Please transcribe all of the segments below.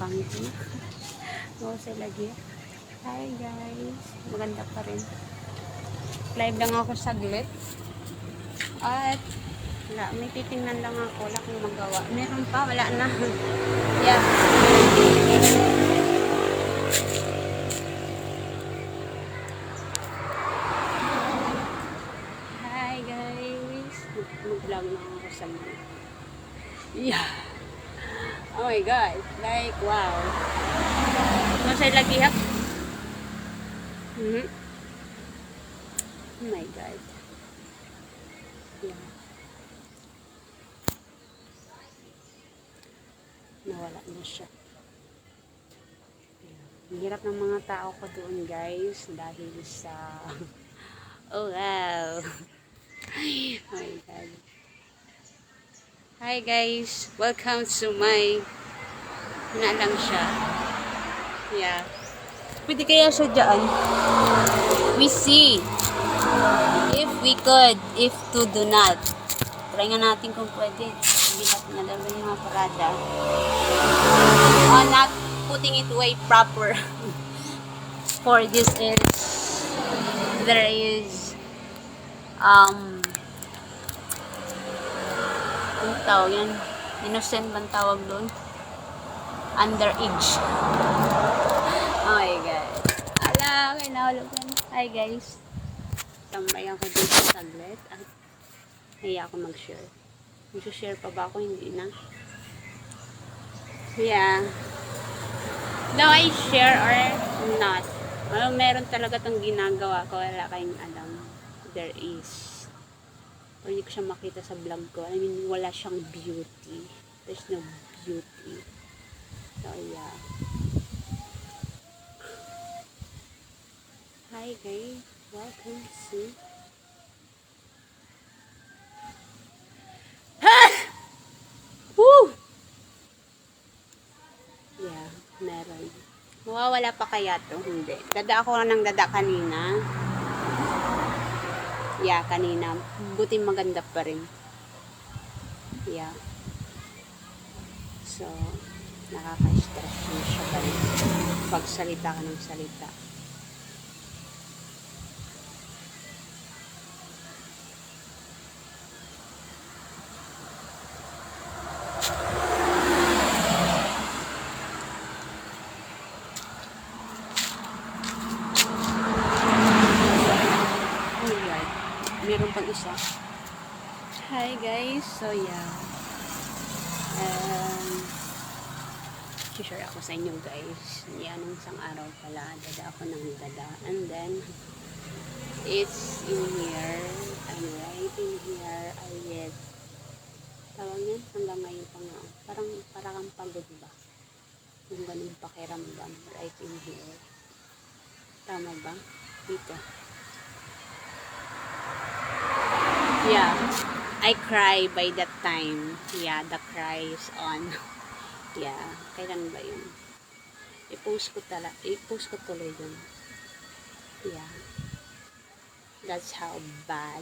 pangit na. Mahusay lagi. Hi guys. Maganda pa rin. Live lang ako saglit. At wala, may titingnan lang ako. Wala akong magawa. Meron pa, wala na. Yeah. Hi guys. Mag-vlog na ako sa mga. Yeah. Oh my god. Like, wow. Masay lagi ha? Oh my god. Yeah. Nawala na siya. Ang hirap ng mga tao ko doon guys dahil sa oh wow. Oh my god. Hi guys, welcome to my lang siya. Yeah. Pwede kaya siya dyan? We see if we could, if to do not. Try nga natin kung pwede. Hindi natin alam yung mga parada. Not putting it away proper. For this is there is ang tawag yan, innocent bang tawag doon? Underage. Oh my god. Ala, kay nahulog yan. Hi guys. Tambay ako dito saglit at hiya ako mag-share. Mag-share pa ba ako? Hindi na. Yeah. Do I share or not? Well, meron talaga tong ginagawa ko. Wala kayong alam. There is. Or hindi ko siya makita sa vlog ko. I mean, wala siyang beauty. There's no beauty. So, yeah. Hi guys. Welcome to Woo! Yeah, meron. Mawawala pa kaya to? Hindi. Dada ako ng dada kanina. Yeah, kanina. Buti maganda pa rin. Yeah. So, nakaka-stress mo siya pa rin. Pagsalita ka ng salita. Meron pang isa. Hi guys. So yeah. Share ako sa inyo guys. Yan ang isang araw pala. Dada ako ng dada. And then it's in here. I'm right in here. I get tawag yan. Hanggang ngayon pa nga. Parang kang pagod ba? Yung ganun pakiramdam. Right in here. Tama ba? Dito. Yeah, I cry by that time. Yeah, the cry is on. Yeah, kailan ba yun? I-post ko tuloy yun. Yeah, that's how bad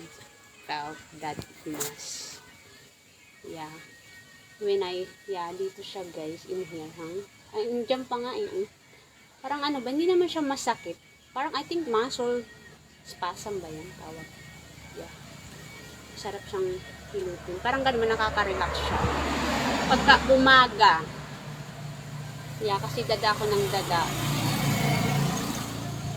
felt that mass. Yeah, dito siya guys, in here, Ay, dyan pa nga Parang ano ba, hindi naman siya masakit. Parang I think muscle spasm ba yan tawag? Yeah. Sarap siyang hilutin. Parang ganun nakaka-relax siya. Pagka umaga. Yeah, kasi dada ko ng dada.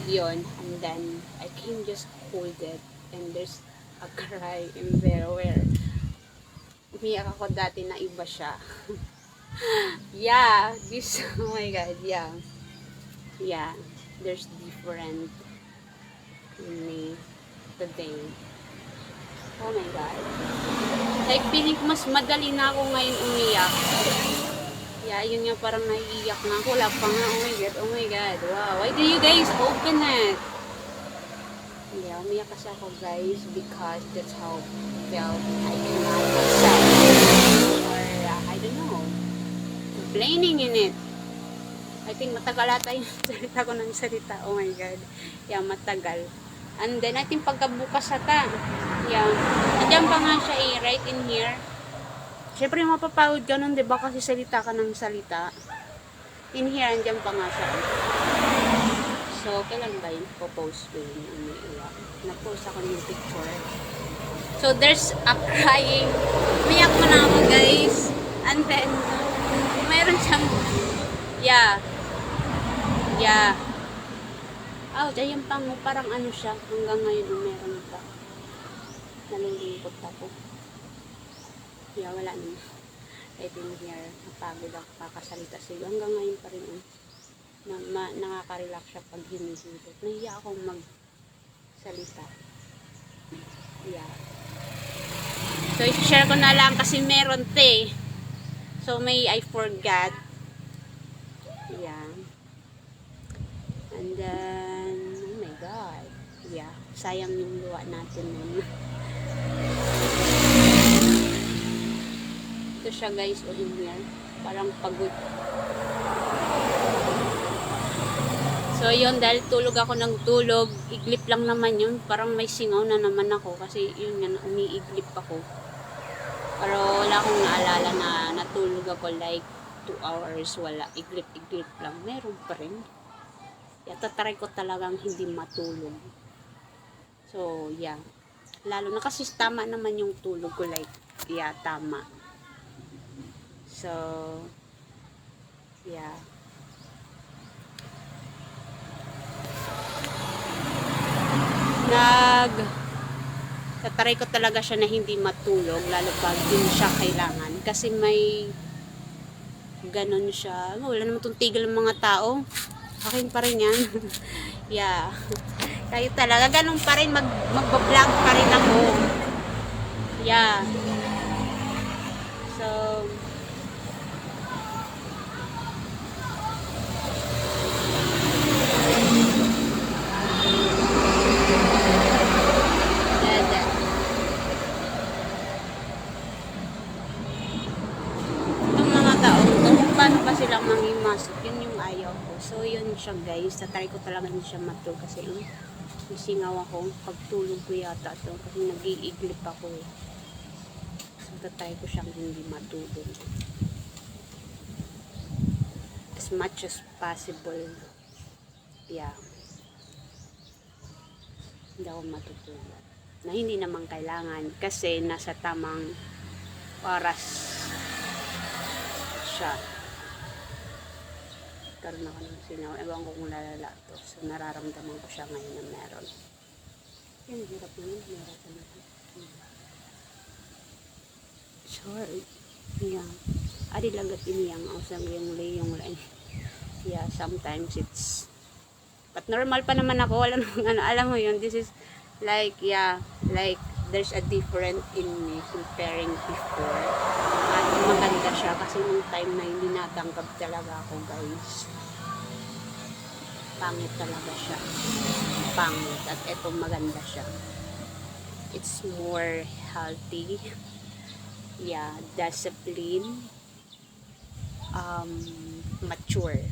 Yun. And then, I can just hold it. And there's a cry in there where umiyak ako dati na iba siya. Yeah. This, oh my god. Yeah. Yeah. There's different in me today. Oh my god. Like, feeling ko mas madali na ako ngayon umiyak. Yeah, yun nga parang naiiyak na ako. Wala pa nga. Oh my god. Wow. Why do you guys open it? Yeah, umiyak kasi ako guys because that's how I felt. I cannot accept. Or, I don't know. Complaining in it. I think matagal ata yung salita ko ng salita. Oh my god. Yeah, matagal. And then, I think pagkabukas ata. Yeah. Nandiyan pa nga siya right in here. Siyempre, mapapawid ka nun, diba? Kasi salita ka ng salita. In here, andyan pa nga siya. So, kailan ba yung post ko yun? Umiiyak. Na-post ako yung picture. So, there's a crying. Umiyak mo na ako, guys. And then, mayroon siyang, yeah. Oh, dyan pang, parang ano siya. Hanggang ngayon, meron pa. Nalulungkot ako. Yeah, wala naman. Right in here, napagod ako kakasalita sa'yo. Hanggang ngayon pa rin, nakaka-relax siya pag hinihilot. Nahiya akong magsalita. Yeah. So, i-share ko na lang kasi meron So, I forgot. Yeah. And then, oh my God. Yeah. Sayang yung luwa natin nun. Ito siya guys, o in here. Parang pagod. So, yun, dahil tulog ako ng tulog, iglip lang naman yun. Parang may singaw na naman ako kasi yun nga, umiiglip ako. Pero wala akong naalala na natulog ako like 2 hours. Wala, iglip lang. Meron pa rin. Tatry ko talagang hindi matulog. So, yeah. Lalo na kasi tama naman yung tulog ko like, yeah, tama. So, yeah. Tatry ko talaga siya na hindi matulog lalo pag din siya kailangan kasi may ganon siya. Wala naman itong tigil ng mga tao, akin pa rin yan. Yeah, kayo talaga ganon pa rin, magbablog pa rin ako. Yeah, so paano pa silang mangimasok, yun yung ayaw ko. So, yun siya guys. Tatry ko talaga hindi siya matulog kasi isingaw ako. Pagtulog ko yata ito kasi nag-iiglip ako eh. So, tatry ko siyang hindi matulog. As much as possible. Yeah. Hindi ako matutulog. Na hindi naman kailangan kasi nasa tamang oras siya. Karoon ako ng singaw. Ewan ko kung lalala to. So, nararamdaman ko siya ngayon na meron. Yan, hirap naman. Hirap naman. Sure. Yeah. Adi lagat iniyang ausang yung line. Yeah, sometimes it's but normal pa naman ako. Wala namang ano. Alam mo yun, this is like, yeah, like there's a different in me comparing before. At maganda siya kasi nung time na hindi natanggap talaga ako guys. Pangit talaga siya. Pangit. At eto maganda siya. It's more healthy. Yeah, discipline. Mature.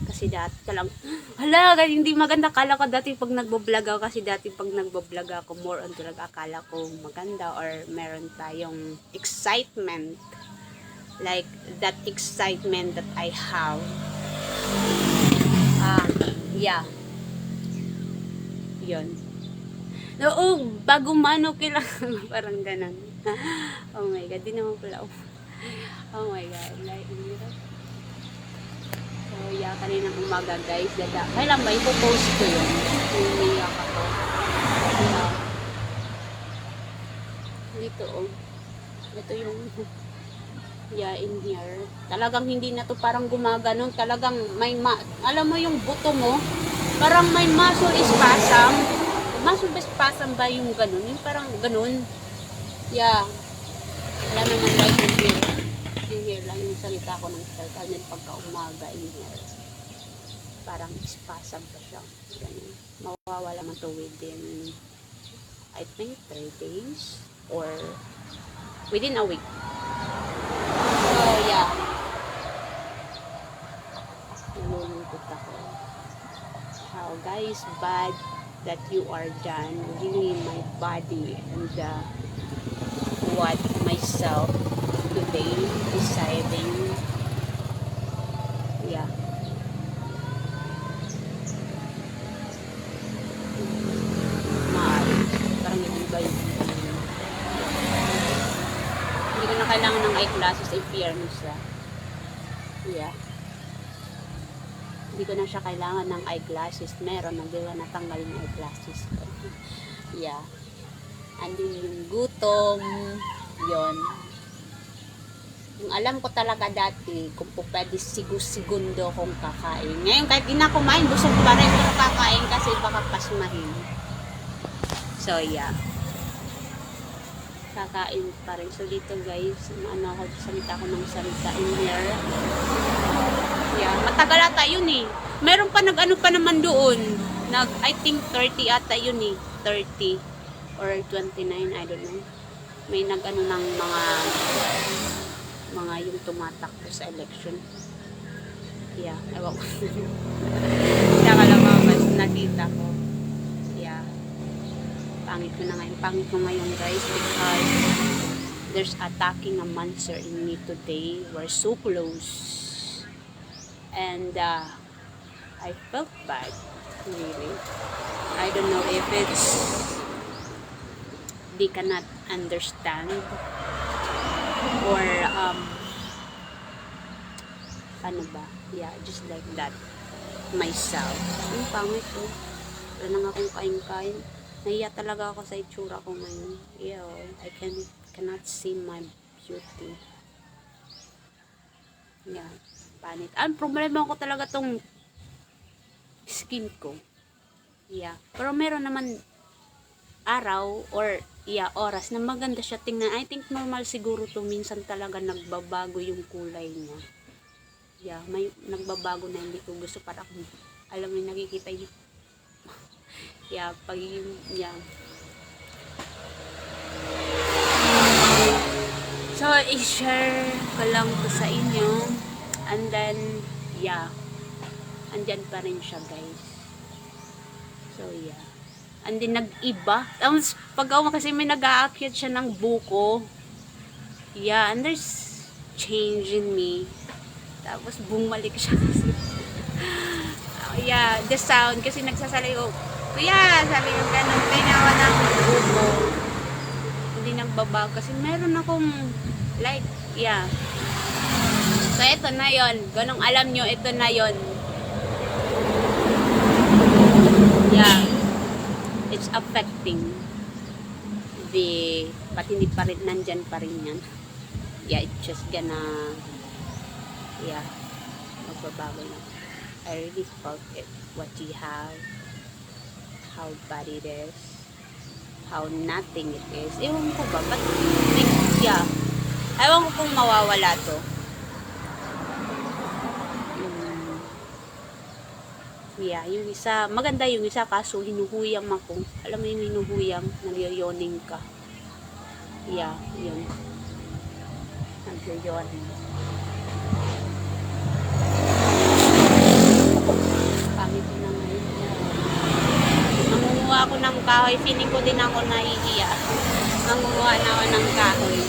Kasi dati talang, hala, hindi maganda. Akala ko dati pag nagbo-vlog ako, kasi dati pag nagbo-vlog ako, more on talaga akala ko maganda or meron tayong excitement. Like, that excitement that I have. Yeah. Yun. No, bago mano, kailangan parang ganun. Oh my God, di naman pala. Oh my God, like, so, yeah, kaninang umaga guys, kailan ba ipopost ko yun? Umiyak ako. Yeah. Dito, oh. Ito yung, yeah, in here. Talagang hindi na to parang gumaganon. Talagang may, alam mo yung buto mo, parang may muscle spasm. Muscle spasm ba yung ganun? Yung parang ganun. Yeah. Wala naman right in here. In here lang yung salita ko ng salita niyan pagka umaga in here. Parang spasm pa siya. Ganun. Mawawala man to within, I think, 3 days or within a week. So, yeah. Nalulungkot ako. How guys, bad that you are done. Really, my body and what myself today deciding kailangan ng eyeglasses, in fairness siya. Yeah. Hindi ko na siya kailangan ng eyeglasses. Meron, hindi ko natanggal yung eyeglasses ko. Yeah. Andun yung gutom. Yon. Yung alam ko talaga dati, kung po pwede segundo kong kakain. Ngayon, kahit di na kumain, busog pa rin. Pero kakain kasi baka pasmahin. So, yeah. Kakain pa rin. So, dito guys, ano ako, salita ko ng salita in here. Yeah, matagal ata yun eh. Meron pa nag-ano pa naman doon. I think 30 ata yun eh. 30 or 29, I don't know. May nag-ano ng mga yung tumatakbo sa election. Yeah, ewan ko. Nakalabas, nakita ko. Yeah. Pangit ko na ngayon. Pangit ko ngayon guys because there's attacking a monster in me today. We're so close. And I felt bad. Really. I don't know if it's they cannot understand or ano ba, yeah, just like that myself. Ang pangit ko, wala na nga akong kain-kain. Nahiya talaga ako sa itsura ko ngayon. Ew, I cannot see my beauty. Yeah, panit. Ang problema ko talaga tong skin ko. Yeah, pero meron naman araw or oras na maganda siya tingnan. I think normal siguro to, minsan talaga nagbabago yung kulay niya. Yeah, may nagbabago na hindi ko gusto, para akong, alam mo, nakikita yun. Yeah, pag yung, yeah. So, i-share ko lang to sa inyo. And then, yeah. Andyan pa rin siya, guys. So, yeah. And then nag-iba. Tapos, pag ako kasi may nag-aakyat siya ng buko. Yeah, and there's change in me. Tapos, bumalik siya kasi. Yeah, the sound. Kasi nagsasalay ko, kuya, sabi ko ganun, pinawa ng buko. Hindi nagbabago. Kasi meron akong, like, yeah. So, ito na yon. Ganong alam nyo, ito na yon. Yeah. It's affecting the, pati hindi pa rin, nandyan pa rin yan. Yeah, it's just gonna, yeah, magbabago na. I really felt it, what you have, how bad it is, how nothing it is. Ewan ko ba, but, yeah, ewan ko kung mawawala to. Yeah, yung isa, maganda yung isa, kaso hinuhuyang ako. Alam mo yung hinuhuyang, nagyoyoning ka. Yeah, yun. Nagyoyoning. Pangit na ngayon. Nangunguha ako ng kahoy. Feeling ko din ako nahihiya. Nangunguha na ako ng kahoy.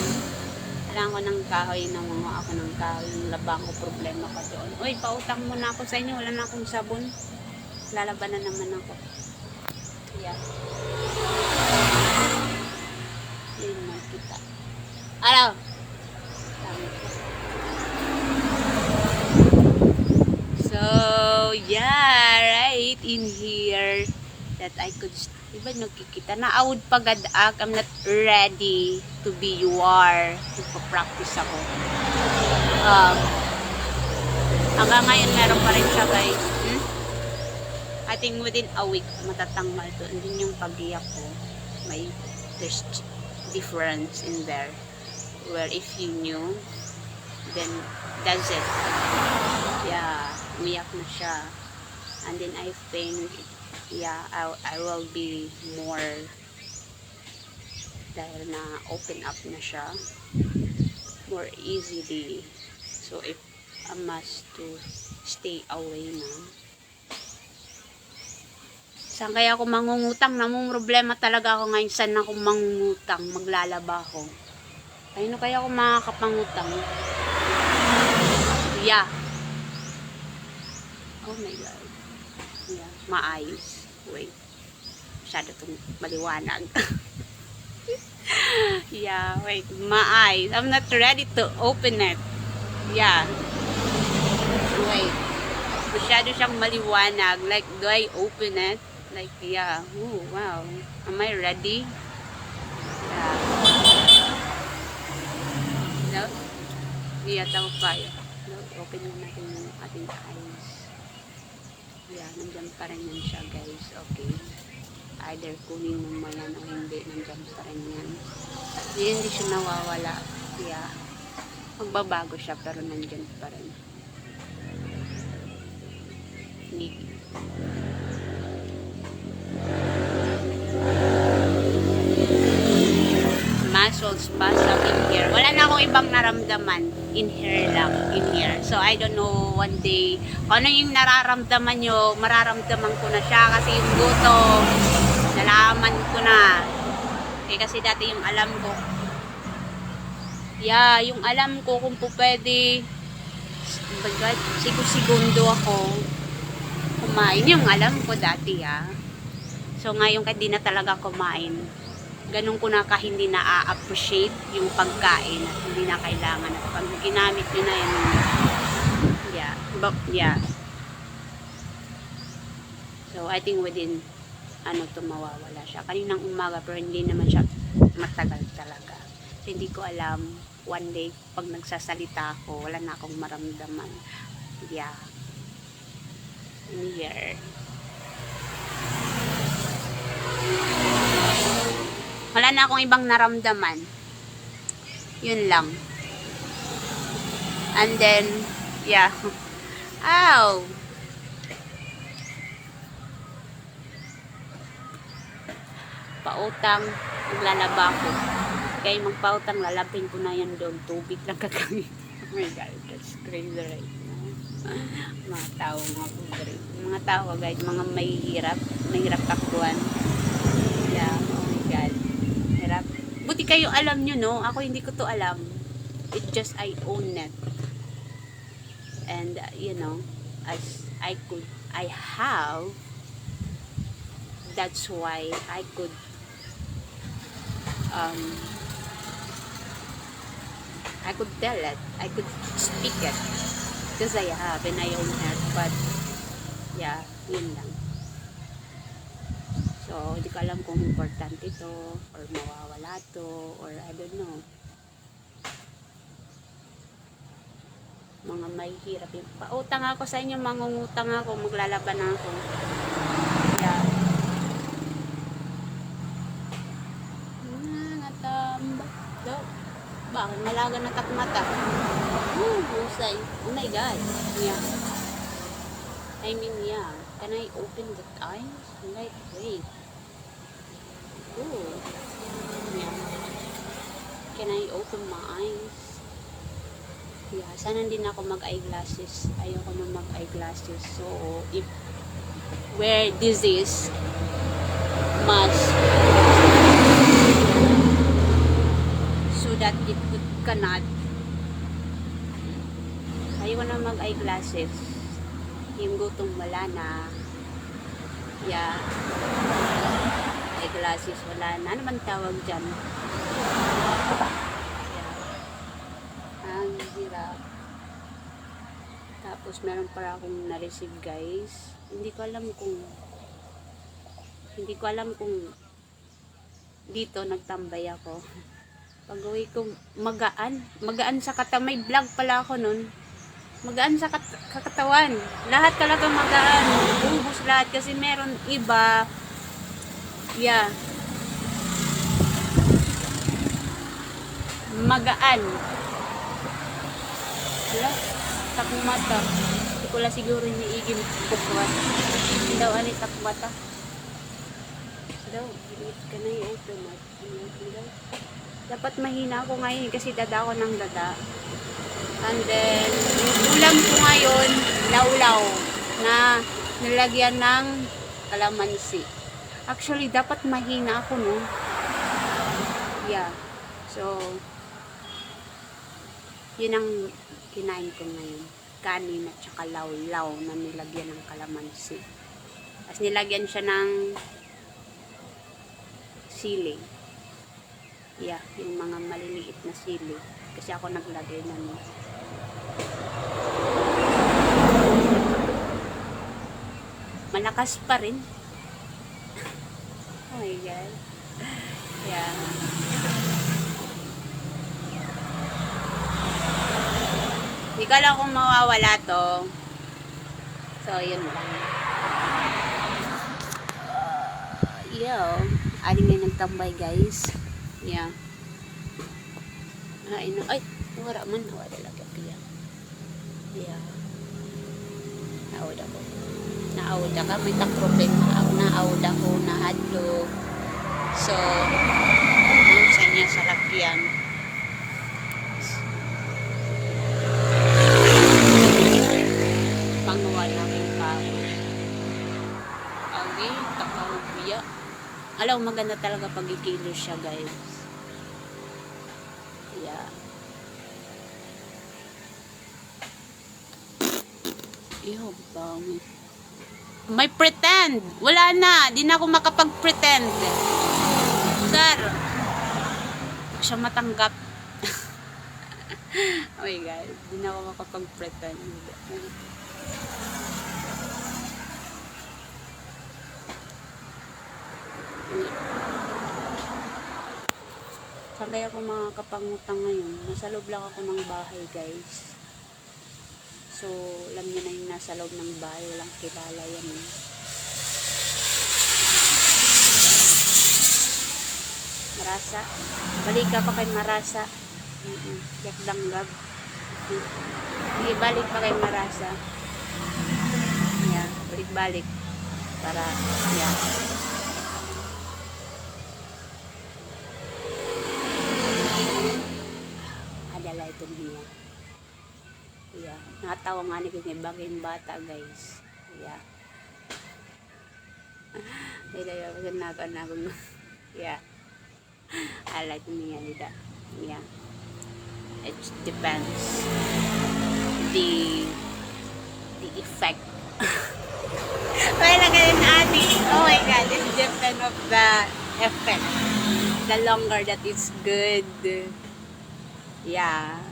Kailangan ko ng kahoy. Nangunguha ako ng kahoy. Yung labang ko, problema pa doon. Uy, pautang muna ako sa inyo. Wala na akong sabon. Lalaban na naman ako. Yeah. Yun mo kita. Ano? So, yeah, right in here that I could, diba nagkikita na awod pagadak, I'm not ready to be you are. Nagpa-practice ako. Hanggang ngayon meron pa rin siya guys. I think within a week matatanggal to. And then yung pag-iyak ko, there's difference in there. Where if you knew, then that's it. Yeah, umiyak na siya. And then I think, yeah, I will be more, dahil na open up na siya, more easily. So if I must to stay away na, saan kaya ako mangungutang? Namong problema talaga ako ngayon. Saan ako mangungutang? Maglalaba ako. Ayun na kaya ako makakapangutang. Yeah. Oh my God. Yeah. Maayos. Wait. Masyado itong maliwanag. Yeah, wait, my eyes. I'm not ready to open it. Yeah. Wait. Masyado siyang maliwanag. Like, do I open it? Like, yeah. Oh, wow. Am I ready? Yeah. No? Yeah, tawag tayo. No, open natin yung ating eyes. Yeah, nandiyan pa rin yan siya, guys. Okay. Either kunin mo yan o hindi, nandiyan pa rin yan. Hindi siya nawawala. Yeah. Magbabago siya, pero nandiyan pa rin. Muscles pasok in here. Wala na akong ibang naramdaman. In here lang. In here. So, I don't know one day kung ano yung nararamdaman nyo, mararamdaman ko na siya kasi yung gutom, nalaman ko na. Eh, kasi dati yung alam ko. Yeah, yung alam ko kung po pwede, oh my God, segundo ako kumain. Yung alam ko dati, So, ngayon kahit di na talaga kumain, ganun ko na hindi na-appreciate yung pagkain at hindi na kailangan. At pag ginamit nyo na yan, yeah. So, I think within, mawawala siya. Kaninang umaga, pero hindi naman siya matagal talaga. So, hindi ko alam, one day, pag nagsasalita ako, wala na akong maramdaman. Yeah. In here. Wala na akong ibang naramdaman. Yun lang. And then, yeah. Ow! Pautang, maglalaba ko. Kaya magpautang, lalabin ko na yan doon. Tubig lang kagamit. Oh my God, that's crazy right now. Mga tao, mga tao, guys, mga mahirap takbuhan. Yeah, oh my God. Hirap. Buti kayo alam nyo, no? Ako hindi ko to alam. It just, I own it. And, as I have, that's why I could, I could tell it. I could speak it. Because I have and I own it. But, yeah, yun lang. So, hindi ko alam kung importante ito or mawawala to or I don't know. Mga may hirap yung pautang ako sa inyo, mangungutang ako, maglalaban ako. Yeah. Natambak daw. Bakit malaga na takmata? Husay. Oh my God. Yeah. I mean, yeah. Can I open the eyes? Like, wait. Ooh. Yeah. Can I open my eyes? Yeah, sana din ako mag-eyeglasses. Ayoko na mag-eyeglasses. So, if wear this is must so that it cannot. Ayoko na mag-eyeglasses. Yung gutom wala na. Yeah. Eyeglasses wala na. Ano man tawag dyan? Ang hirap. Tapos meron para akong na-receive, guys. Hindi ko alam kung dito nagtambay ako. Pag-uwi ko magaan sa katawan. May vlog pala ako nun. Magaan sa katawan. Lahat talaga magaan. Ubus lahat kasi meron iba. Yeah. Magaan. Wala, takmata. Hindi ko lang siguro iniigim kukwat. Hindi daw ani takmata. Daw, ka na yung automat. Dapat mahina ako ngayon kasi dada ako ng dada. And then, yung ulam ko ngayon, laulaw na nilagyan ng kalamansi. Actually, dapat mahina ako, no? Yeah. So, yun ang kinain ko ngayon. Kanin at saka laulaw na nilagyan ng kalamansi. Tapos nilagyan siya ng sili. Yeah, yung mga maliliit na sili. Kasi ako naglagay na niya. Malakas pa rin. Oh my God. Yeah. Hindi ko alam kung mawawala to. So, yun lang. Yeah. Aling na nagtambay, guys. Yeah. Ay, wala man. Wala talaga. Yeah. Naawad ako. Naawad ako. May problema. Naawad ako. Nahadlog. So, sa niya sa lakyan. Panguha namin pao. Okay, takawbiya. Alam, maganda talaga pag ikilo siya, guys. Yeah. Ew, bang. May pretend. Wala na. Di na ako makapag-pretend. Sir. Siya matanggap. Oh my God. Di na ako makapag-pretend. Saan kaya ako makakapangutang ngayon? Nasa loob lang ako ng bahay, guys. So, alam niyo na yung nasa loob ng bahay. Walang kilala yan. Marasa. Balik ka kay Marasa. Yakdanggab. Hindi, balik pa kay Marasa. Yeah, balik-balik. Para, yeah. Adala ito niya. Yeah. Nakatawa nga ni kanya bagay bata, guys. Yeah. Dahil na ako. Yeah. I like niya nila. Yeah. It depends. The effect. Well, again, oh my God, it depends of the effect. The longer that it's good. Yeah.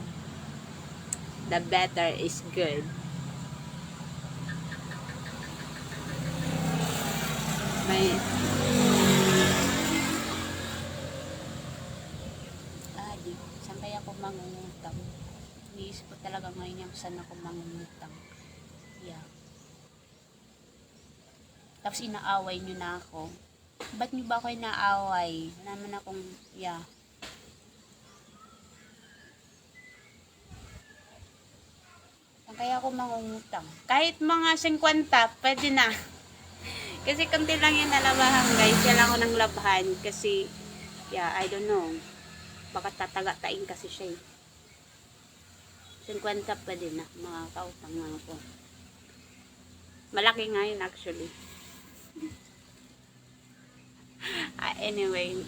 The better is good. May saan kaya ako mangungutang? Iniisip ko talaga ngayon yung saan ako mangungutang. Yeah. Tapos inaaway nyo na ako. Ba't nyo ba ako inaaway? Wala naman akong, yeah. Kaya ako mangungutang. Kahit mga 50, pwede na. Kasi kunti lang yung nalabahan, guys. Kaya lang ako nang labahan. Kasi, yeah, I don't know. Baka tataga-tain kasi siya eh. 50 pwede na. Mga kautang nga ako. Malaki nga yun actually. Anyway.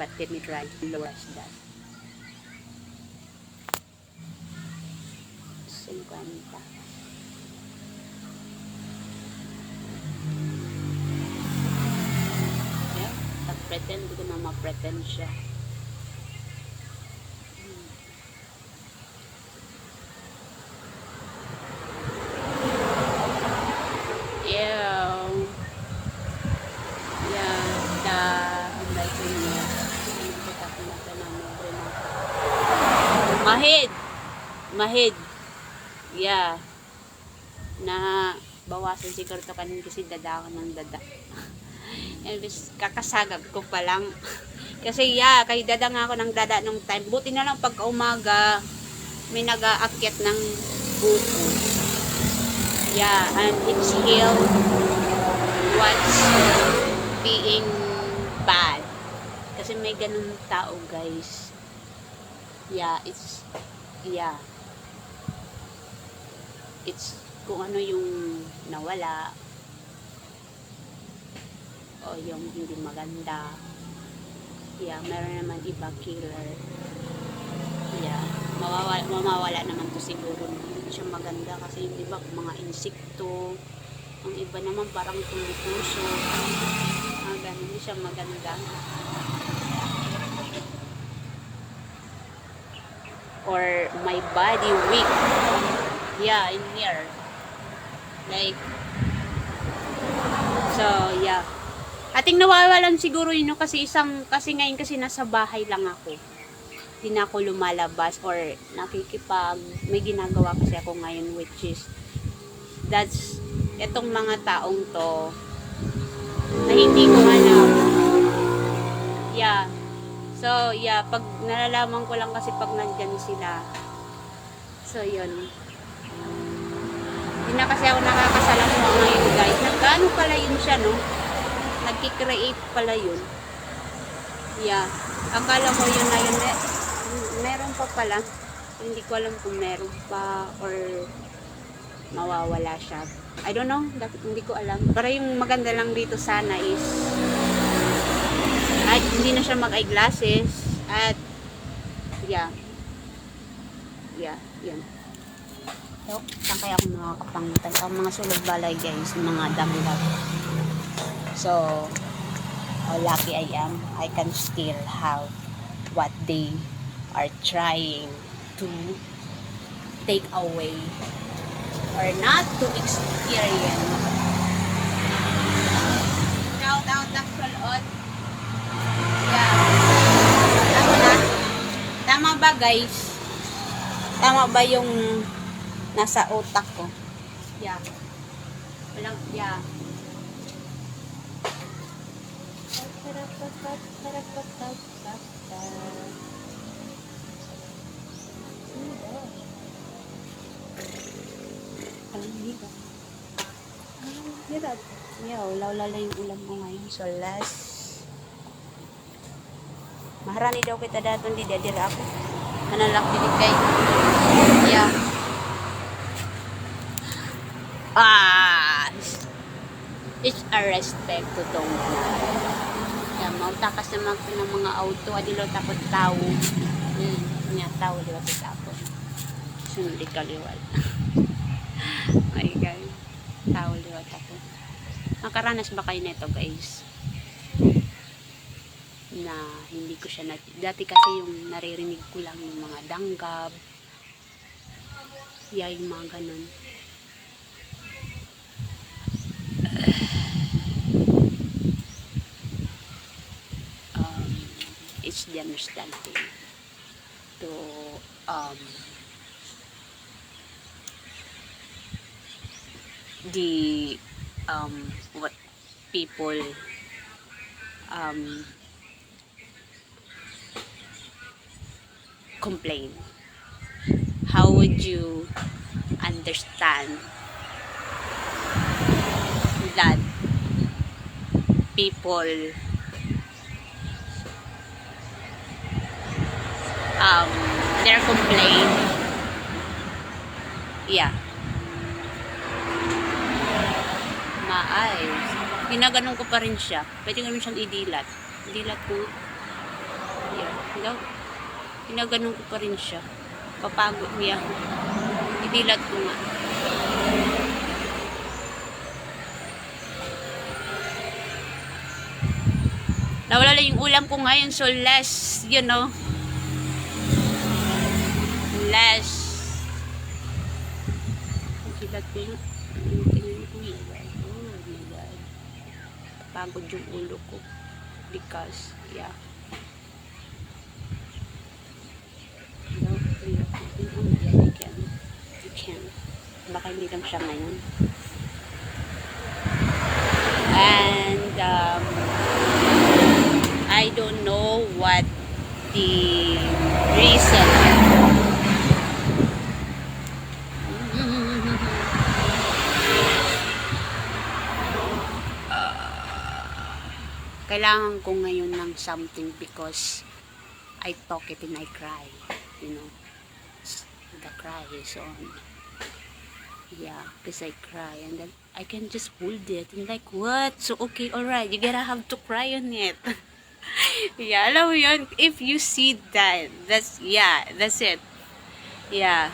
But let me try to lower that. 50. Yeah, nag-pretend. Hindi ko na ma-pretend siya. Yeah. Mahid. Yeah. Na bawasan siguro to kanin kasi dada ako ng dada. Elvis, kakasagag ko pa lang. Kasi yeah, kay dada nga ako ng dada nung time. Buti na lang pagka umaga, may nag-aakyat ng buko. Yeah, and it's healed what's being bad. Kasi may ganun tao, guys. Yeah, it's kung ano yung nawala o yung hindi maganda. Yeah, meron naman iba killer. Yeah, mawawala naman to siguro. Hindi siya maganda kasi yung iba mga insekto, Ang iba naman parang tumutuso. Ganun, hindi siya maganda. Or my body weak. Yeah, in here. Like, so, yeah. Ating nawawalan siguro yun, no? Kasi ngayon kasi nasa bahay lang ako. Hindi na ako lumalabas or may ginagawa kasi ako ngayon, which is, etong mga taong to, na hindi ko alam. Yeah. So, yeah, pag nalalaman ko lang kasi pag nandyan sila. So, yun. Hindi na kasi ako nakakasalamuha ngayon, guys. Nagkano pala yun siya, no? Nagki-create pala yun. Yeah. Akala ko yun na yun. Meron pa pala. Hindi ko alam kung meron pa or mawawala siya. I don't know. Hindi ko alam. Pero yung maganda lang dito sana is at hindi na siya mag-eyeglasses at yeah. Yeah, yun. So, saan kaya ako makakapangitan? Ang mga sulog balay, guys. Mga danglag. So, how lucky I am. I can still have what they are trying to take away or not to experience. Shout out Dr. Ot. Yeah. Tama na. Tama ba, guys? Tama ba yung nasa utak ko? Yeah. Walang, yeah. Hirap. Yeah, lawlala yung ulam ko ngayon. So, last. Maharani daw kita daton di dadira ako. Manalak dinig kay. Yeah. It's a respect to tong. Yeah, mautakas naman ko ng mga auto. Adilo takot tao. Nga tao, di ba tapos. Sundi kaliwal. My God. Tao, di ba tapos. Nakaranas ba kayo nito, guys? Na hindi ko siya dati kasi yung naririnig ko lang yung mga danggab. Yeah, yung mga ganun. It's the understanding to what people complain. How would you understand that people their complaint? Yeah. Maayos. Ginaganon ko pa rin siya. Pwede naman siyang idilat. Idilat ko. Yeah. Ginaganon ko pa rin siya. Papagod niya. Idilat ko nga. Nawala lang yung ulam ko ngayon. So less, you know. Less. Idilat ko nga. Pagod yung ulo ko because yeah, you can baka hindi lang siya ngayon and I don't know what the reason. Kailangan ko ngayon ng something because I talk it and I cry, you know. The cry is on. Yeah, because I cry and then I can just hold it and like, what? So okay, alright, you gotta have to cry on it. Yeah, alam mo yun, if you see that, that's it. Yeah.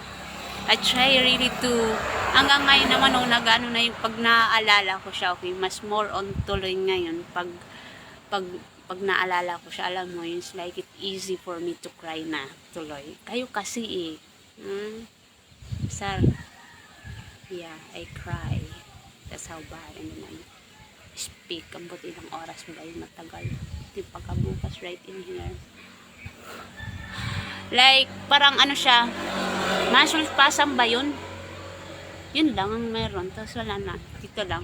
I try really to, hanggang ngayon naman, nung nag-ano na yung, pag naaalala ko siya, okay, mas more on tuloy ngayon, pag, pag naalala ko siya, alam mo, it's like it easy for me to cry na, tuloy. Kayo kasi sir, yeah, I cry. That's how bad. And then I speak, ang buti ng oras ba yung matagal. Yung pagkabukas right in here. Like, parang ano siya, muscle spasm ba yun? Yun lang ang meron. Tapos wala na. Dito lang.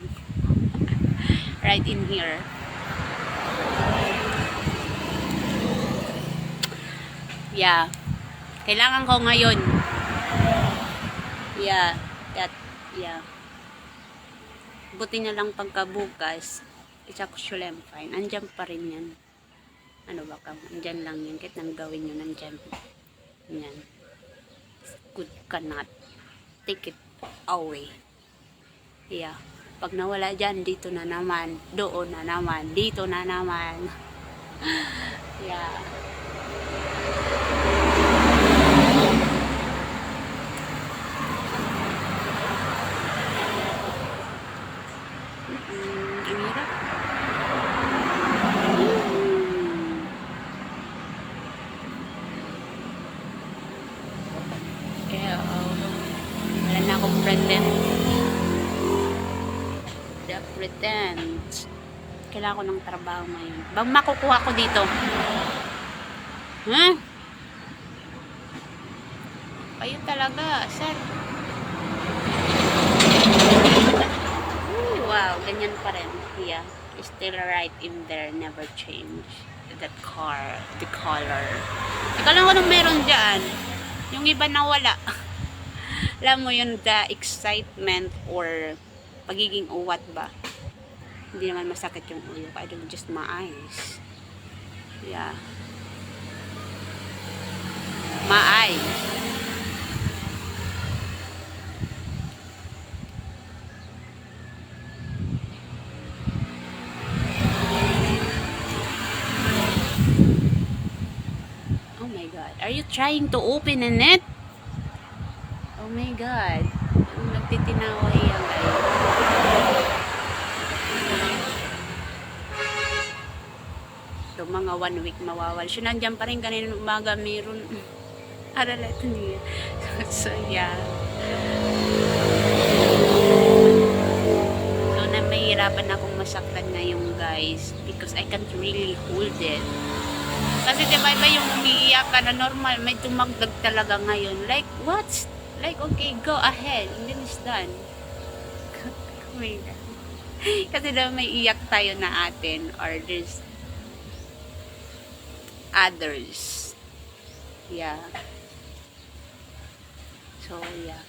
Right in here. Yeah. Kailangan ko ngayon. Yeah. Yeah. Buti na lang pagkabukas, it's actually I'm fine. Andyan pa rin yan. Ano ba ka? Andyan lang yan. Kahit nang gawin nyo, nandyan. Yan. Good cannot take it away. Yeah. Pag nawala dyan, dito na naman. Doon na naman. Dito na naman. Yeah. Ang hirap. Kaya, wala na akong pretend. The pretend. Kailangan ko ng trabaho ngayon. Bang makukuha ko dito? Huh? Kayo talaga, sir. Ooh, wow, ganyan pa rin. Yeah, still right in there, never change. That car, the color. Ikaw lang anong meron dyan. Yung iba nawala. Alam mo yun, the excitement or pagiging uwat ba? Hindi naman masakit yung ulo. I don't just my eyes. Yeah. My eyes. Oh my God. Are you trying to open a net? Oh my God. Nagtitinaway yan guys. So, mga 1 week mawawal. So, nandiyan pa rin kanina umaga meron. Aralat niya. So, yeah. So, mahirapan akong masaktan ngayon guys. Because I can't really hold it. Kasi diba iba yung umiiyak ka na normal, may tumagdag talaga ngayon. Like, what? Like, okay, go ahead. And then it's done. Oh my God. Kasi diba may iyak tayo na atin or there's others. Yeah. So, yeah.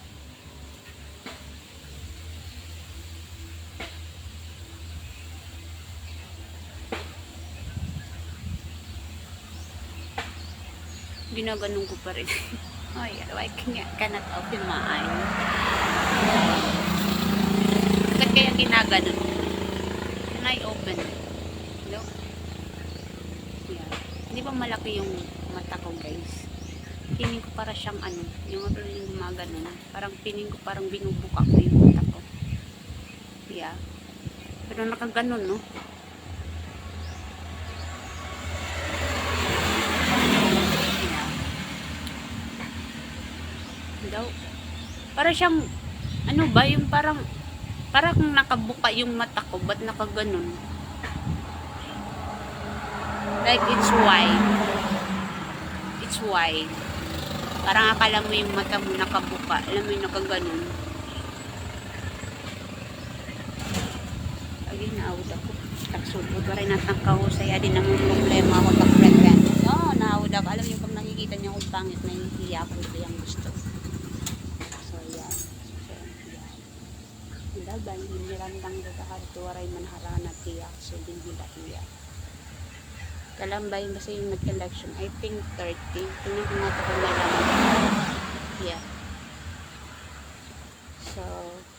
Ginaganon ko pa rin. Oh yeah, I cannot open my eyes. Bakit kaya ginaganon? Can I open? No? Yeah. Hindi ba malaki yung mata ko guys? Piling ko para siyang ano, yung mga ganun. Parang piling ko parang binubuka ko yung mata ko. Yeah. Pero nakaganon no? Daw. Para siyang ano ba yung parang nakabuka yung mata ko, ba't nakaganon? Like it's wide. It's wide. Parang akala mo yung mata mo nakabuka, alam mo yung nakaganon. Again, naawad ako. Taksubod ka rin at nakahusaya din ang problema ako sa friend. Oo, naawad ako. Alam mo yung pag nakikita niya akong pangit na yung hiya ko ito yung gusto. Daban, hinirandang dito kartuwaray manharana tiyak so din hila-hila. Kalambay basta yung nag-election, I think 30. Tingnan ko nga ito kung may laman. Yeah. So,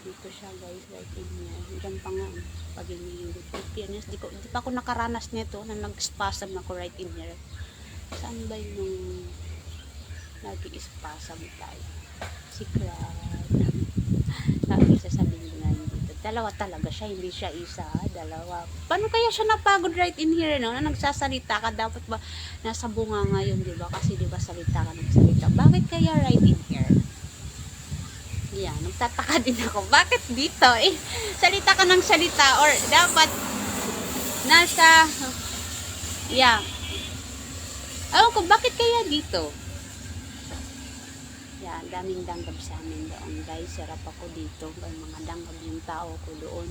dito siya guys, right in here. Diyan pa nga, pag hinihingit. Fairness, di pa ako nakaranas nito na nag-spasm ako right in here. Saan ba yung nag-spasm tayo? Secret. Sabi, sasabihin ko na yun dito. Dalawa talaga siya, hindi siya isa. Dalawa. Paano kaya siya napagod right in here, no? Na nagsasalita ka, dapat ba nasa bunga ngayon, di ba? Kasi di ba salita ka ng salita. Bakit kaya right in here? Yeah, nagtataka din ako. Bakit dito? Eh, salita ka ng salita or dapat nasa yeah. Ewan ko, bakit kaya dito? Yeah, daming danggab sa amin doon, guys. Sarap ako dito. May mga danggab yung tao ko doon.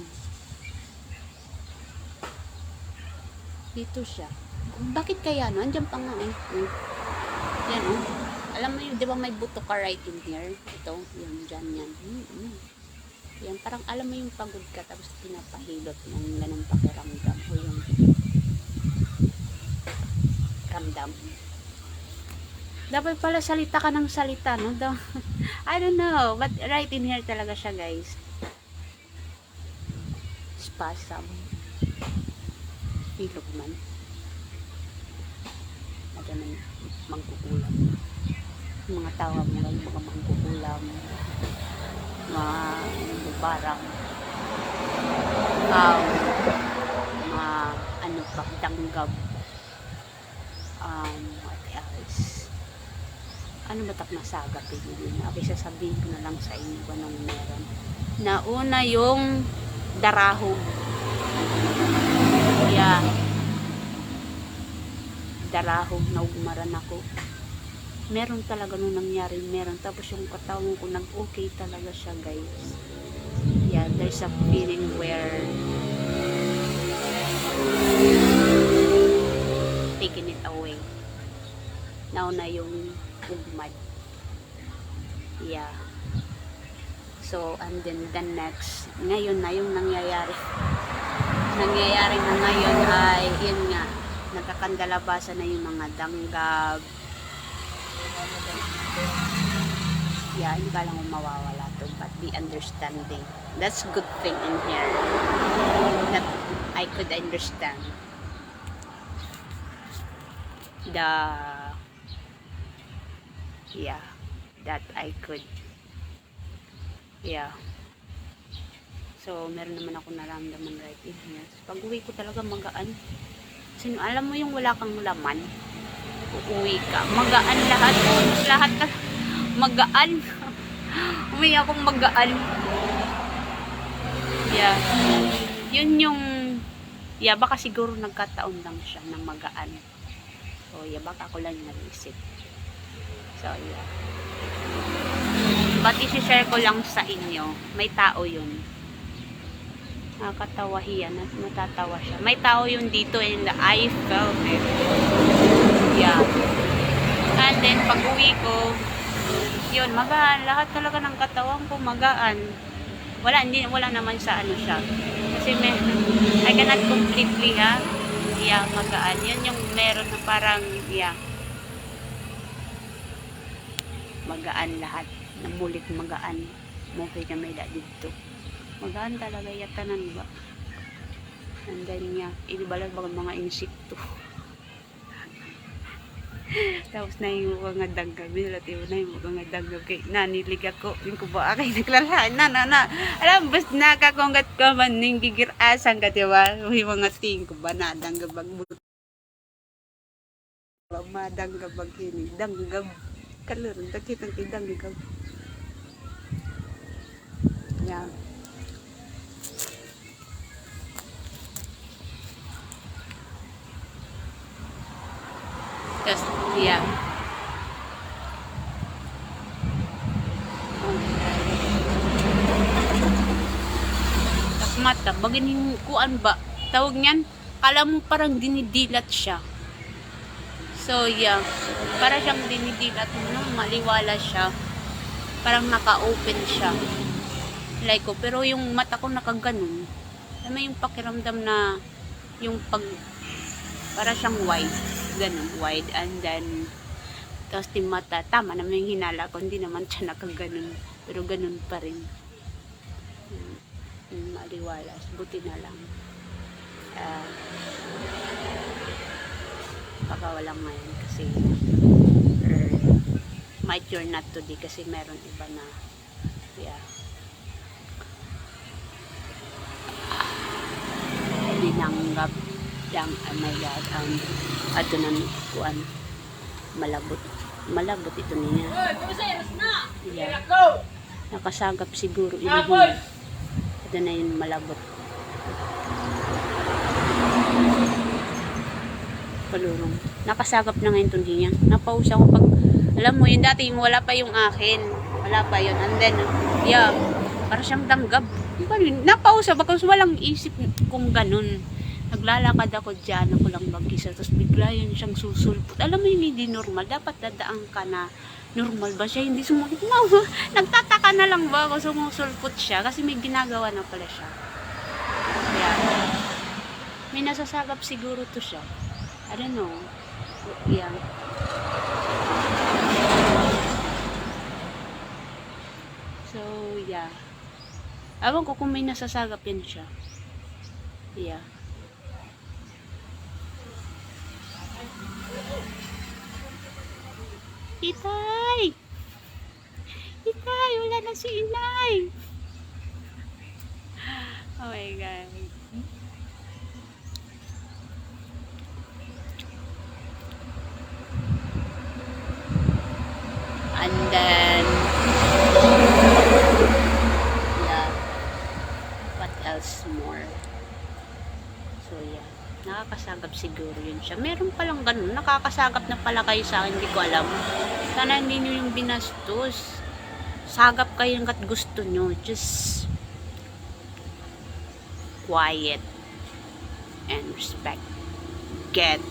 Dito siya. Bakit kaya, no? Andiyan pa nga, eh. Yan, oh. Alam mo yun, di ba may buto ka right in here? Ito, yun, dyan, yan. Yan, parang alam mo yung pagod ka, tapos pinapahilot ng ganun pakiramdam. O yung ramdam. Dapat pala salita ka ng salita, no? I don't know, but right in here talaga siya, guys. Spasm. Hilog man. Ada na mangkukulam. Mga tawa mo lang, mga mangkukulam. Mga barang. Mga ano pa, danggab. What else? Ano ba tak nasaga pinili na? Okay, sasabihin ko na lang sa inyo kung anong meron. Nauna yung darahog. Yeah. Darahog na ugmaran ako. Meron talaga nung nangyari, meron. Tapos yung katawan ko nag-okay talaga siya, guys. Yeah, there's a feeling where taking it away. Nauna yung ugmad. Yeah. So, and then the next, ngayon na yung nangyayari. Nangyayari na ngayon ay, yun nga, nagkakandalabasan na yung mga danggab. Yeah, hindi ka lang mawawala to, but be understanding. That's good thing in here. That I could understand. Yeah, that I could. Yeah. So, meron naman ako naramdaman right in here. Pag uwi ko talaga magaan. Sino, alam mo yung wala kang laman? Uuwi ka. Magaan lahat. Lahat ka. Magaan. Uwi akong magaan. Yeah. Yun yung, yeah, baka siguro nagkataon lang siya ng magaan. So, yeah, baka ako lang nag-isip. So, yeah. But isi-share ko lang sa inyo. May tao yun. Nakakatawa hiyan. Natatawa siya. May tao yun dito and I felt it. Yeah. And then, pag uwi ko, yun, magaan. Lahat talaga ng katawan ko, magaan. Wala naman sa ano siya. Kasi I cannot completely, ha? Yeah, magaan. Yun yung meron na parang, yeah. Magaan lahat. Namulit magaan. Mukhay na may dito. Magaan talaga yatanan ba? And then niya, inibalag mga insekto. Tapos na yung mga danggab. Bilatiw na yung mga danggab. Kay nanilig ako. Yung ko ba akay naglalahan. Na. Alam, bas nakakonggat ka man ning gigirasan ka, diba? Yung mga ting ko ba na danggab magbuto. Madanggab magkini. Danggab. Kalurong takitang danggab. Yeah. Just, yeah. Mata, bagin yung kuan ba? Tawag niyan, kala mo parang dinidilat siya. So, yeah. Para siyang dinidilat mo, no? Maliwala siya. Parang naka-open siya. Like ko, pero yung mata ko nakaganon. Alam mo yung pakiramdam na yung para siyang wide. Ganon, wide. And then, tapos yung mata, tama naman yung hinala ko, hindi naman siya nakaganon. Pero ganon pa rin. Maliwalas, buti na lang. Baka walang ngayon kasi might you're not today kasi meron iba na yeah binanggap yang oh my god ato na kuan malabot ito niya yeah. Nakasagap siguro inihin ito na yun malabot palurong nakasagap na ngayon tundi niya napausa ko pag alam mo yun dati yung wala pa yung akin wala pa yun and then yeah para siyang danggab napausa bakit walang isip kung ganun naglalakad ako dyan ako lang mag-isa tapos bigla yun siyang susulpot alam mo yun hindi normal dapat dadaan ka na normal ba siya hindi sumunod nagtataka na lang ba ako sumusulpot siya kasi may ginagawa na pala siya kaya may nasasagap siguro to siya I don't know yeah so yeah awan ko kung may nasasagap yan siya yeah Itay! Itay! Wala na si Inay! Oh my God. And then yeah. What else more? So yeah. Nakakasagap siguro yun siya. Meron palang ganun. Nakakasagap na pala kayo sa akin. Hindi ko alam. Sana hindi nyo yung binastos. Sagap kayo hanggat gusto nyo. Just quiet and respect. Get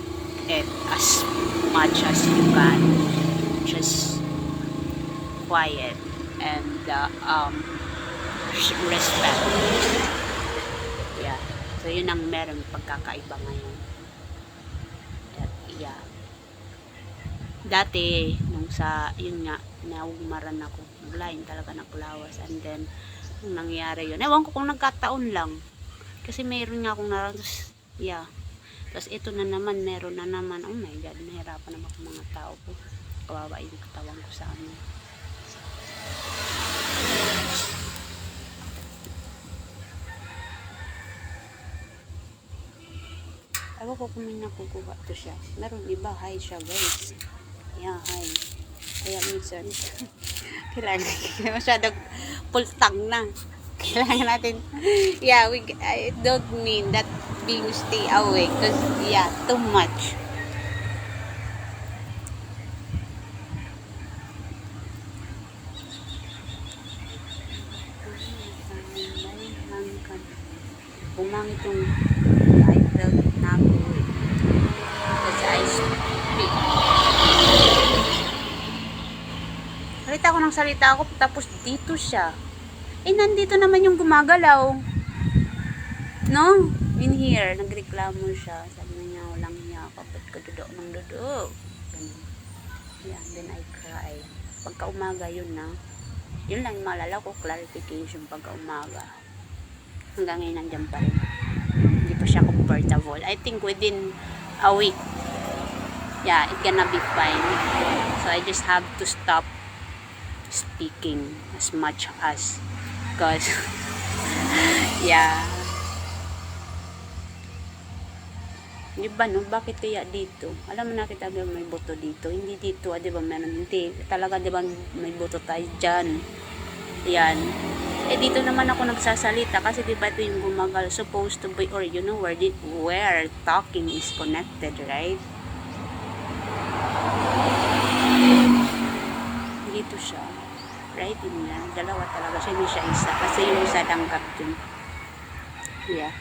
it as much as you can. Just quiet and respect. Yeah. So, yun ang meron pagkakaiba ngayon. Yeah. Dati, nung sa, yun nga, naumaran ako. Naglain talaga ng kulawas. And then, nung nangyari yun, ewan ko kung nagkataon lang. Kasi meron nga akong nararas. Yeah. Tapos, ito na naman, meron na naman. Oh my God, nahirapan naman ako mga tao po. Kawawa yung katawan ko sa amin. Ewan ko kung may nakukuha to siya. Meron iba, high siya guys. Yeah, high. Kaya minsan, kailangan masyadong pultang na. Kailangan natin, yeah, I don't mean that being stay awake. Because, yeah, too much. Bumangit yung I felt na ako eh. Kasi I speak. Salita ko ng salita ako, tapos dito siya. Eh, nandito naman yung gumagalaw. No? In here, nagreklamo siya. Sabi niya, walang niya, kapit ka dudo ng dudo. Yeah, then I cry. Pagka umaga yun na. Yun lang malala ko, clarification pagka umaga. Hanggang ngayon nandiyan pa rin. Hindi pa siya comfortable. I think within a week, yeah, it's gonna be fine. So I just have to stop speaking as much as, because, yeah. Di ba no? Bakit kaya dito? Alam mo na kita may buto dito. Hindi dito, di ba meron? Hindi. Talaga di ba may buto tayo dyan? Yan. Eh dito naman ako nagsasalita kasi di ba ito yung gumagal supposed to be, or you know where talking is connected, right? Dito siya. Right in yan. Dalawa talaga siya. Hindi siya isa. Kasi yung isa danggap dun. Yeah.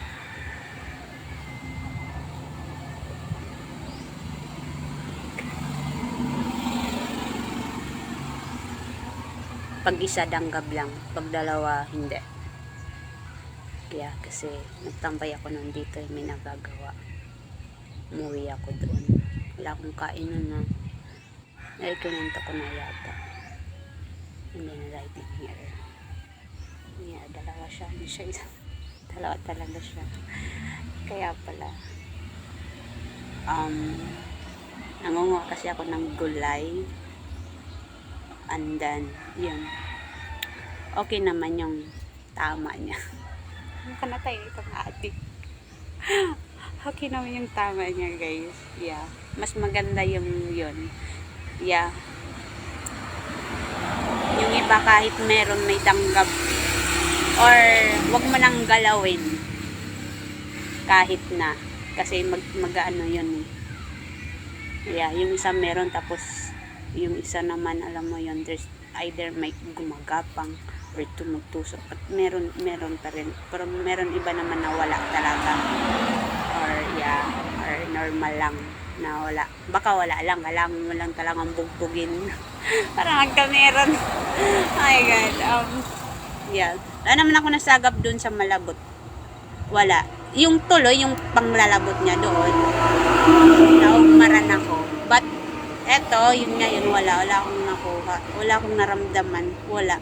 Pag isa danggab lang, pag dalawa hindi. Kaya kasi nagtambay ako nandito, may nagagawa. Umuwi ako doon. Wala akong kainan na. Naikunanta ko na yata. And then right in here. Yeah, dalawa siya. Hindi siya isa. Dalawa talaga siya. Kaya pala nangunguha kasi ako ng gulay. And then, yun. Okay naman yung tama niya. Ano ka na tayo itong adik? Okay naman yung tama niya, guys. Yeah. Mas maganda yung yun. Yeah. Yung iba kahit meron may tanggap or wag mo nang galawin kahit na. Kasi mag-ano yun eh. Yeah. Yung isa meron tapos yung isa naman alam mo yun, there's either may gumagapang or tumugtusok at meron pa rin, pero meron iba naman na wala talaga or yeah, or normal lang na wala, baka wala lang, kailangan mo lang talagang bugbugin parang hanggang meron. Oh my god, yeah, wala naman ako nasagap dun sa malabot, wala, yung tuloy yung panglalabot niya doon naugmaran ako, but eto, yun nga yun, wala akong nakuha, wala akong naramdaman, wala.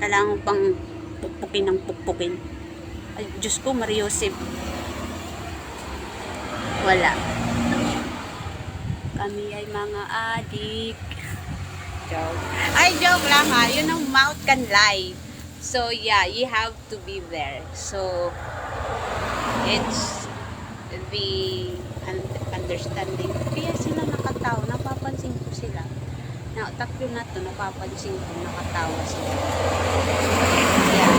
Kailangan pang pukpukin ng pukpukin. Ay, Diyos ko, Mariosip. Wala. Kami ay mga adik. Joke. Ay, joke lang ha. Yun ang mouth can lie. So, yeah, you have to be there. So, it's the understanding. Kaya sila nakatawa. Napapansin ko sila. Na tatlo na to, napapansin ko, nakatawa sila. Yeah.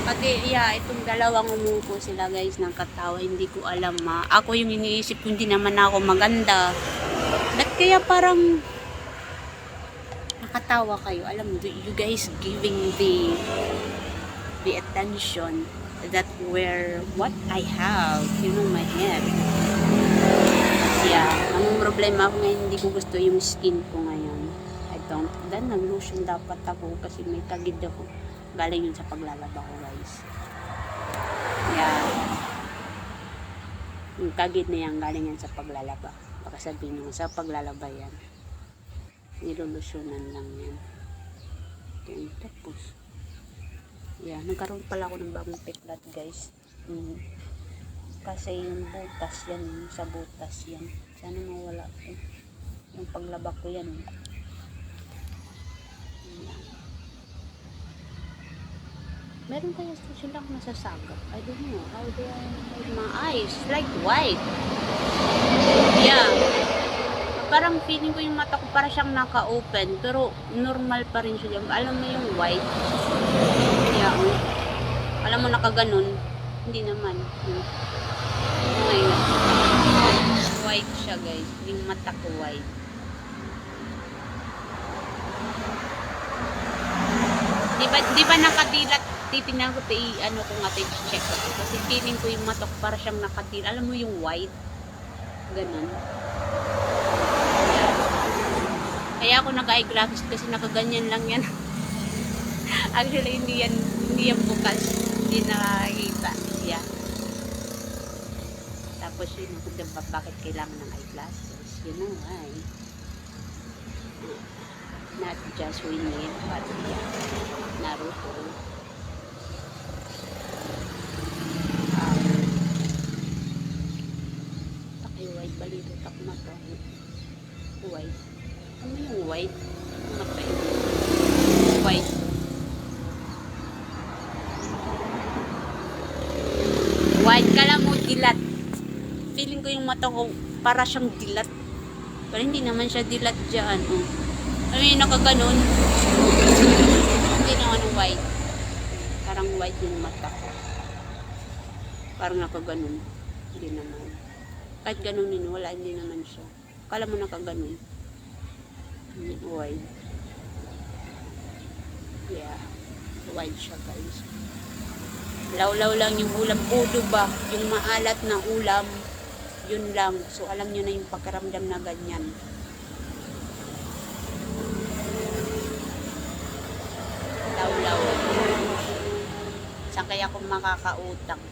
Pati, yeah, itong dalawang umupo sila, guys, nakatawa. Hindi ko alam, ako yung iniisip ko, hindi naman ako maganda. Ba't kaya parang nakatawa kayo? Alam mo, you guys giving the attention that where what I have, my head. Yeah, ang problema ako ngayon, hindi ko gusto yung skin ko ngayon. Then, nag-lotion dapat ako kasi may tagid ako. Galing yun sa paglalaba ko, guys. Yeah. Yung tagid na yan, galing yan sa paglalaba. Baka sabihin nyo, sa paglalaba yan. Nilulusyonan lang yan. Okay, tapos. Yeah, nagkaroon pala ako ng bagong peklat, guys. Kasi yung butas yan, sa butas yan. Sana mawala ito. Yung paglaba ko yan. Meron kaya silang nasasagap. I don't know. How do I hide my eyes? Like white. Yeah. Parang feeling ko yung mata ko para siyang naka-open. Pero normal pa rin siya. Alam mo yung white? Yeah. Alam mo nakaganon. Hindi naman. Oh my God. White siya, guys. Yung mata ko white. Di ba nakadilat? Titingnan ko ano ko nga check ko. Kasi feeling ko yung matok para siyang nakadilat. Alam mo yung white? Ganun. Yeah. Kaya ako naka-eyeglasses kasi nakaganyan lang yan. Actually, hindi yan bukas. Hindi nakakita. Yeah. Tapos yun, bakit kailangan ng eyeglasses? You know why? Not just we need, but yeah, Naruto. Takay white, balito tak na to. White. Ano yung white? White. White, kala mo dilat. Feeling ko yung mata ko para siyang dilat. Pero hindi naman siya dilat dyan. Ano yung nakaganon? Hindi naman white. Parang white yung mata ko. Parang nakaganon. Hindi naman. Kahit ganunin, wala, hindi naman siya. Kala mo nakaganon. White. Yeah. White siya, guys. Lawlaw lang yung ulam. Udo ba? Yung maalat na ulam. Yun lang. So, alam nyo na yung pakiramdam na ganyan. Lawlaw. Saan kaya ako makakautang?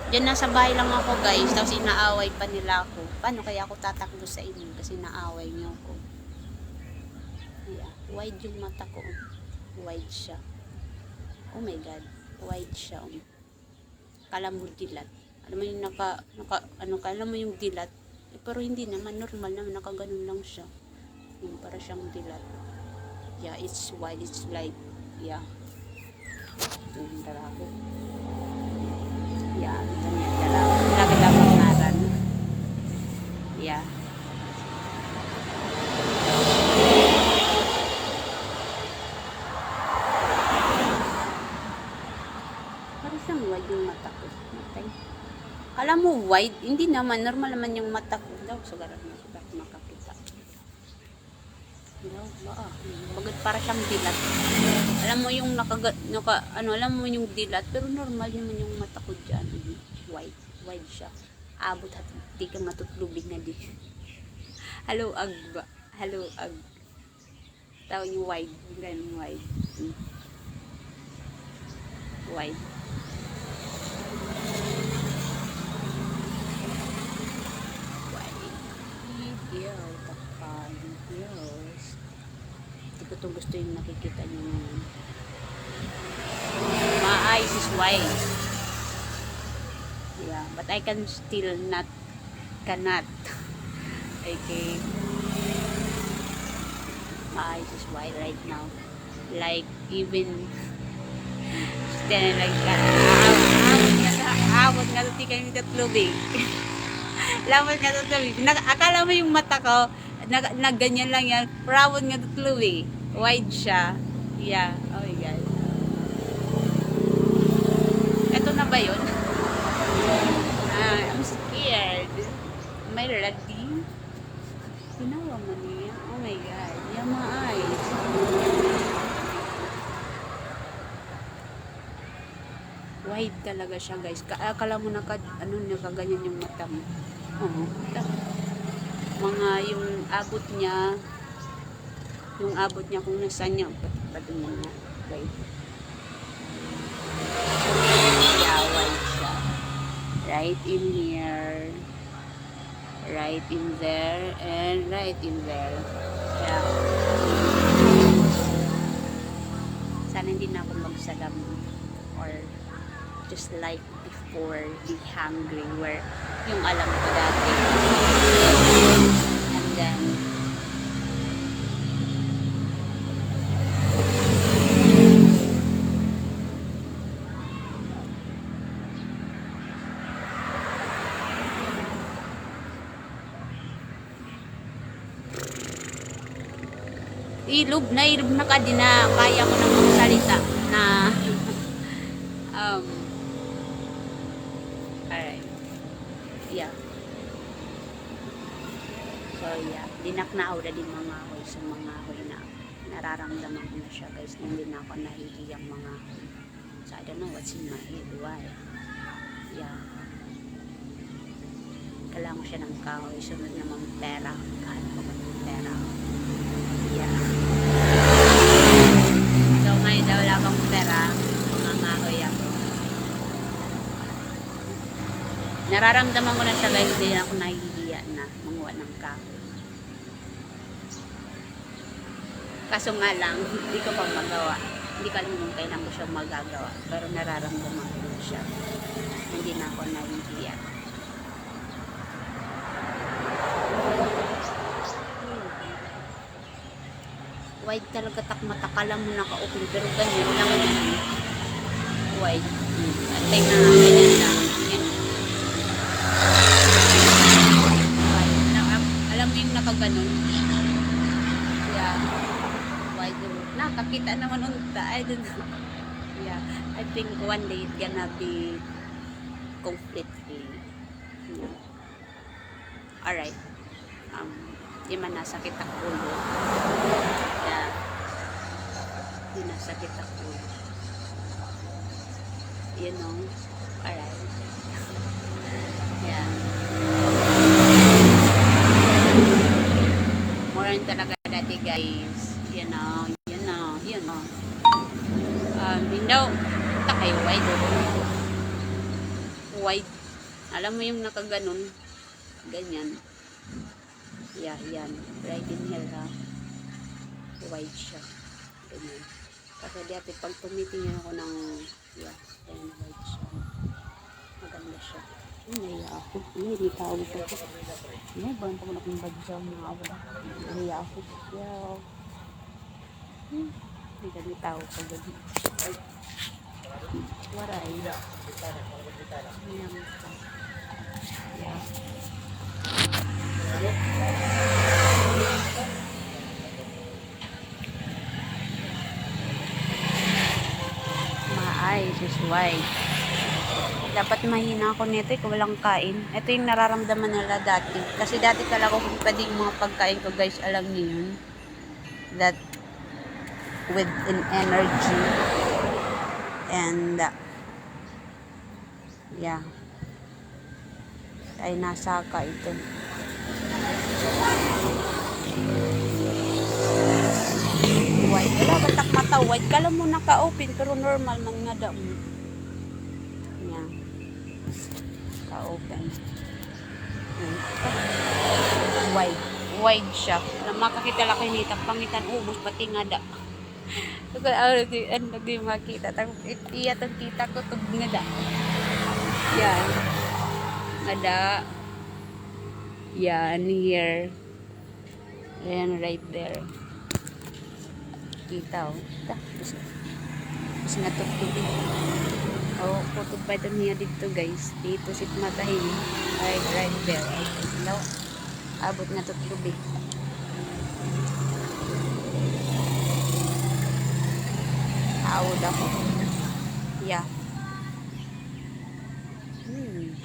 Diyan nasa bahay lang ako, guys. Tapos inaaway pa nila ako. Paano kaya ako tatakbo sa inyo? Kasi naaway niyo ako. Yeah. Wide yung mata ko. Wide siya. Oh my God. Wide siya. Kala mo dilat. Alam mo yung alam mo yung dilat. Pero hindi naman. Normal naman. Nakaganon lang siya. Yung para siyang dilat. Yeah, it's white. It's like, yeah. Ito yung lalaki. Yeah, ito yung lalaki. Lalaki lang pangalan. Yeah. Parang siyang white yung mata ko. Okay. Alam mo, white? Hindi naman. Normal naman yung mata ko. Daw, sugaran mo. Sugar makakita. Daw, ba? Bagad para siyang dilat. Alam mo yung alam mo yung dilat. Pero normal naman yung mata ko dyan. White. White siya. Abot at di ka matutlubig na di. Hello, ag ba? Hello, ag. Tawag yung white. Ganun, white. White. Girl, takpan, girls. Hindi ko ito gusto yung nakikita nyo ngayon. My eyes is white. Yeah, but I can still cannot. Okay. My eyes is white right now. Like, even standing like that. Awot nga ito, di kami tatlubig. Laman nga tutuloy. Akala mo yung mata ko, ganyan lang yan. Proud nga tutuloy. Wide siya. Yeah. Oh my God. Ito na ba yun? I'm scared. May ready? Ginawa mo niya. Oh my God. Yeah, my eyes. Wide talaga siya, guys. Akala mo nakaganyan yung mata mo. Mga yung abot niya kung nasaan niya patingin niya. Okay. Yeah, white siya. Right in here, right in there, and right in there. Yeah. Sana hindi na ako magsalam or just like before, be hungry, where yung alam ko dati. And then, ilog na ka din na kaya ko nang magsalita na alright. Yeah. So yeah, dinaknaaw na din mga hoy sa mga hoy na nararamdaman ko na siya, guys. Hindi na ako nahihiyang mga hoy. So I don't know what's in my head. Why? Yeah. Kailangan ko siya ng kahoy. Sunod naman pera. Kahit pa man yung pera. Yeah. So ngayon daw wala akong pera. Mga mahoy ako. Nararamdaman ko na siya, guys. Hindi na ako nahihiya na manguha ng kahoy. Kaso nga lang, hindi ko pa magawa. Hindi ko alam kung kailan ko siya magagawa. Pero nararamdaman ko na siya. Hindi na ako nahihiya. White talaga takmata. Kala mo naka-open. Pero ganyan lang yan. White. At tingnan na ganyan lang. Yan. Alam mo yung nakaganon? Yeah. White. Nakakita naman unta. I don't know. Yeah. I think one day it's gonna be completely. Yeah. Alright. Di man nasakit ang ulo. Yeah. Di nasakit ang ulo. You know? Alright. Yeah. More on talaga dati, guys. You know. Takay white. White. Alam mo yung nakaganon. Ganyan. Yeah, yan. Right in here, ha. White siya. Ganyan. Kasi dati pag tumitingin ako ng, yeah, yan, white siya. Maganda siya. Naiya ako. Hindi tao ko. May banta ko na kung badyaw na ako. Naiya ako. Yeah. Hindi kami tao ko gabi. Waray. Ayan. Yeah. Maay, sis white. Dapat mahina ako nito kung walang kain. Ito yung nararamdaman nila dati. Kasi dati talaga kung pwede yung mga pagkain ko guys, alam niyo yun. That with an energy. And yeah. Ay nasaka ito. White. Wala batak mata white. Kala mo naka-open pero normal man nga daw. Yeah. Ka-open. White. White siya. Na makakita lang kinita. Pangitan ubos pati nga da. Ano di makita. Iya itong kita ko itong nga da. Yan. Nga da. Yan. Here. Yan right there. Kita oh. Kasi natutubig. Oh, putog pa ito niya dito guys. Dito sit matahin. Right there. No. Abot na tutubig. Aud ako. Yeah.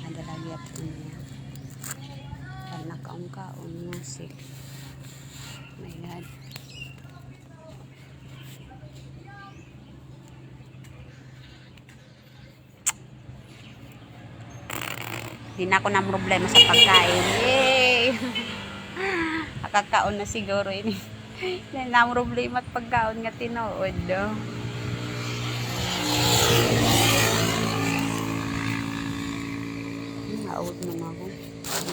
Ada lagi apa niya. Karena kaon-kaon musik. Oh my God. Hindi na ako na problema sa pagkain. Yay! Nakakaon na siguro ini. Hindi na problema at pagkaon nga tinuod. Naawad man ako.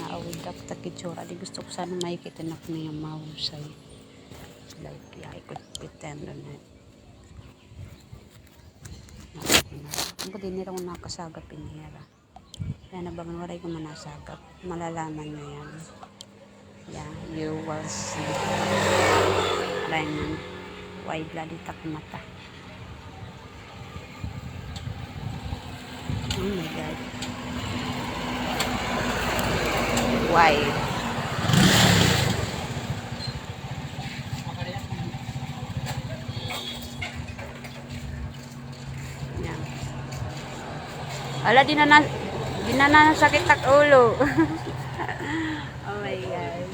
Naawad ako takitsura. Di gusto ko sana makikita na ko na yung mahusay. Like, yeah, I could pretend on it. Ang din nila kung nakasagap inihira. Kaya na bang waray ko manasagap. Malalaman nyo yan. Yeah, you will see. Raymond. Wide bloody takmata. Oh my God. Wide. Yeah. Ala, di na sakit tak ulo. Oh my God.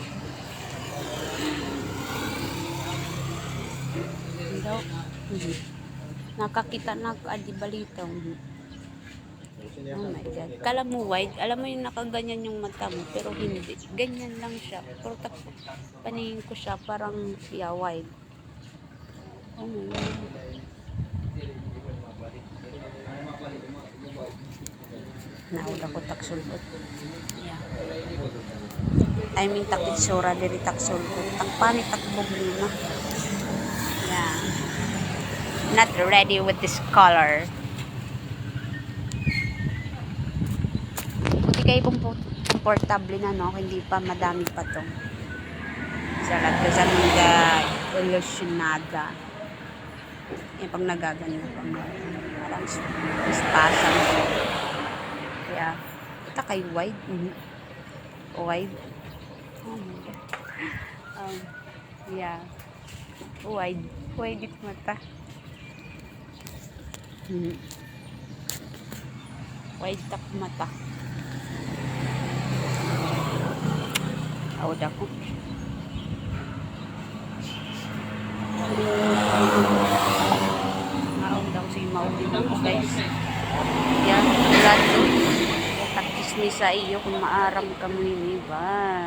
Nakakita na ako adi balita. Oh my God. Kala mo wide. Alam mo yung nakaganyan yung mata mo. Pero hindi. Ganyan lang siya. Pero paningin ko siya. Parang yeah, wide. Oh my God. Naud ako taksulbot. Yeah. I mean takitsura diri taksulbot. Takpani takproblema. Yeah. Not ready with this color. Hindi kayo komportable na no, hindi pa madami pa to. Salat ka sa mga ilusionada. Yung pag nagaganyan pa parang spasm. Yeah. Ito kay wide. Wide. Oh my God. Yeah. Wide. Wide it mata. Wide tak mata. Awad ako. Awad ako. Sige, maudin ako guys. Yan. Lahat. Takis ni sa iyo kung maaram ka mo ini. Bye.